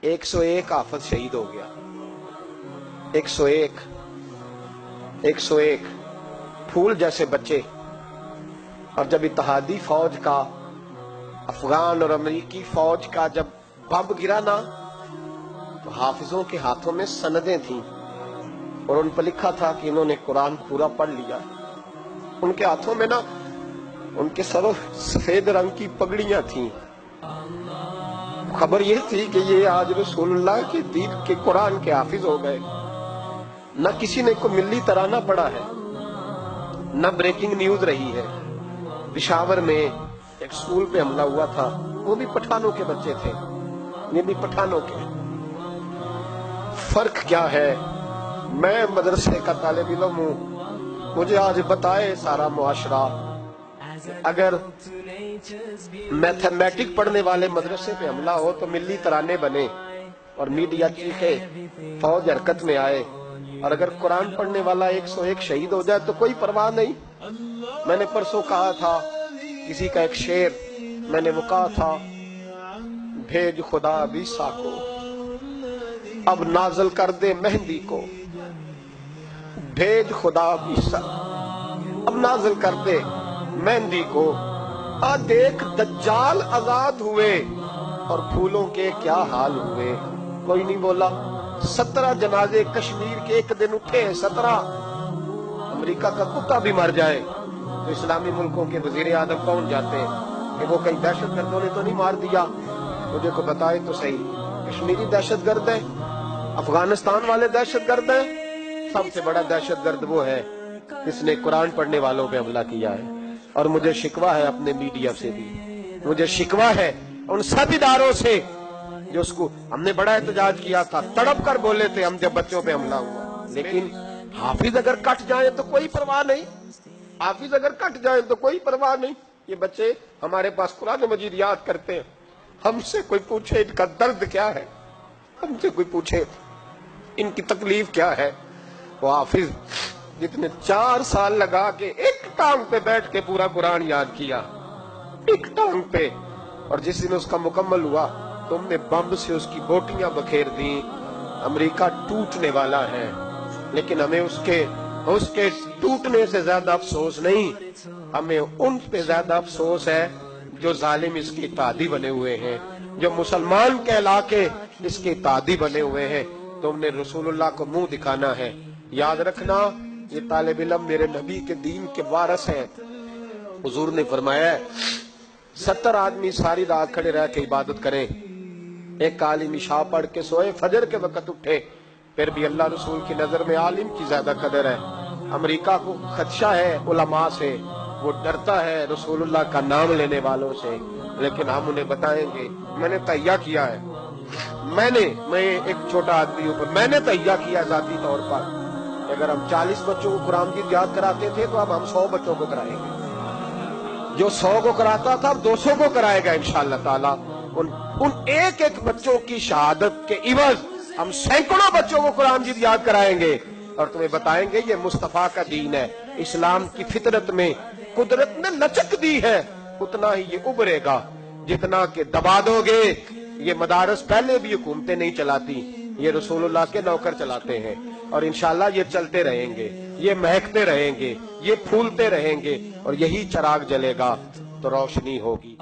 101 हाफिज शहीद हो गया। 101 फूल जैसे बच्चे। और जब इत्तेहादी फौज का, अफगान और अमेरिकी फौज का जब बम गिरा ना, तो हाफिजों के हाथों में सनदें थीं और उन पर लिखा था कि इन्होंने कुरान पूरा पढ़ लिया। उनके हाथों में ना, उनके सरों सफेद रंग की पगड़ियां थीं। खबर यह थी कि ये आज रसूलुल्लाह के दीन के कुरान के हाफिज हो गए। न किसी ने को मिली तराना पड़ा है, न ब्रेकिंग न्यूज रही है। पिशावर में एक स्कूल पे हमला हुआ था, वो भी पठानों के बच्चे थे, ये भी पठानों के। फर्क क्या है? मैं मदरसे का तालिब इल्म हूं, मुझे आज बताए सारा मुआशरा, अगर मैथमेटिक पढ़ने वाले मदरसे पे हमला हो तो मिली तराने बने और मीडिया चीखे, फौज हरकत में आए, और अगर कुरान पढ़ने वाला 101 शहीद हो जाए तो कोई परवाह नहीं। मैंने परसों कहा था किसी का एक शेर, मैंने वो कहा था, भेज खुदा अबीसा को अब नाजल कर दे मेहंदी को, भेज खुदा अबीसा अब नाजल कर दे मेहंदी को। आ देख दज्जाल आजाद हुए और फूलों के क्या हाल हुए। कोई नहीं बोला। 17 जनाजे कश्मीर के एक दिन उठे, 17। अमेरिका का कुत्ता भी मर जाए तो इस्लामी मुल्कों के वजीर आजम पहुंच जाते हैं कि वो कहीं दहशतगर्दों ने तो नहीं मार दिया। मुझे को बताए तो सही, कश्मीरी दहशतगर्द है, अफगानिस्तान वाले दहशतगर्द हैं। सबसे बड़ा दहशतगर्द वो है जिसने कुरान पढ़ने वालों पे हमला किया है। और मुझे शिकवा है अपने मीडिया से भी, मुझे शिकवा है उन सब इदारों से जो उसको, हमने बड़ा एहतजाज किया था, तड़प कर बोले थे हम जब बच्चों पे हमला हुआ। लेकिन हाफिज अगर कट जाए तो कोई परवाह नहीं, हाफिज अगर कट जाए तो कोई परवाह नहीं। ये बच्चे हमारे पास कुरान मजीद याद करते हैं, हमसे कोई पूछे इनका दर्द क्या है, हमसे कोई पूछे इनकी तकलीफ क्या है। वो हाफिज जितने 4 साल लगा के एक टांग पे बैठ के पूरा कुरान याद किया, एक टांग पे, और जिस दिन उसका मुकम्मल हुआ तुमने बम से उसकी बोटियां बखेर दी। अमेरिका टूटने वाला है, लेकिन हमें उसके टूटने से ज्यादा अफसोस नहीं, हमें उन पे ज्यादा अफसोस है जो जालिम इसके इत्तेहादी बने हुए हैं, जो मुसलमान कहला के इसके इत्तेहादी बने हुए हैं। तुमने रसूलुल्लाह को मुंह दिखाना है। याद रखना, ये तालिब इल्म मेरे नबी के दीन के वारिस हैं। हुजूर ने फरमाया 70 आदमी सारी रात खड़े रह के इबादत करें, एक आलिम इशा पढ़ के सोए, फजर के वक्त उठे, फिर भी अल्लाह रसूल की नजर में आलिम की ज्यादा कदर है। अमेरिका को खदशा है उलमा से, वो डरता है रसूलुल्लाह का नाम लेने वालों से, लेकिन हम उन्हें बताएंगे। मैंने तैयार किया है, मैं एक छोटा आदमी हूं, मैंने तैयार किया जाती तौर पर, अगर हम 40 बच्चों को कुरान की याद कराते थे तो अब हम 100 बच्चों को कराएंगे। जो 100 को कराता था अब 200 को कराएगा इंशाअल्लाह ताला। उन एक एक बच्चों की शहादत के इवज हम सैकड़ों बच्चों को कुरान की याद कराएंगे और तुम्हें बताएंगे ये मुस्तफा का दीन है। इस्लाम की फितरत में कुदरत ने लचक दी है, उतना ही ये उभरेगा जितना के दबा दोगे। ये मदारस पहले भी हुकूमतें नहीं चलाती, ये रसूलुल्लाह के नौकर चलाते हैं, और इंशाअल्लाह ये चलते रहेंगे, ये महकते रहेंगे, ये फूलते रहेंगे, और यही चिराग जलेगा तो रोशनी होगी।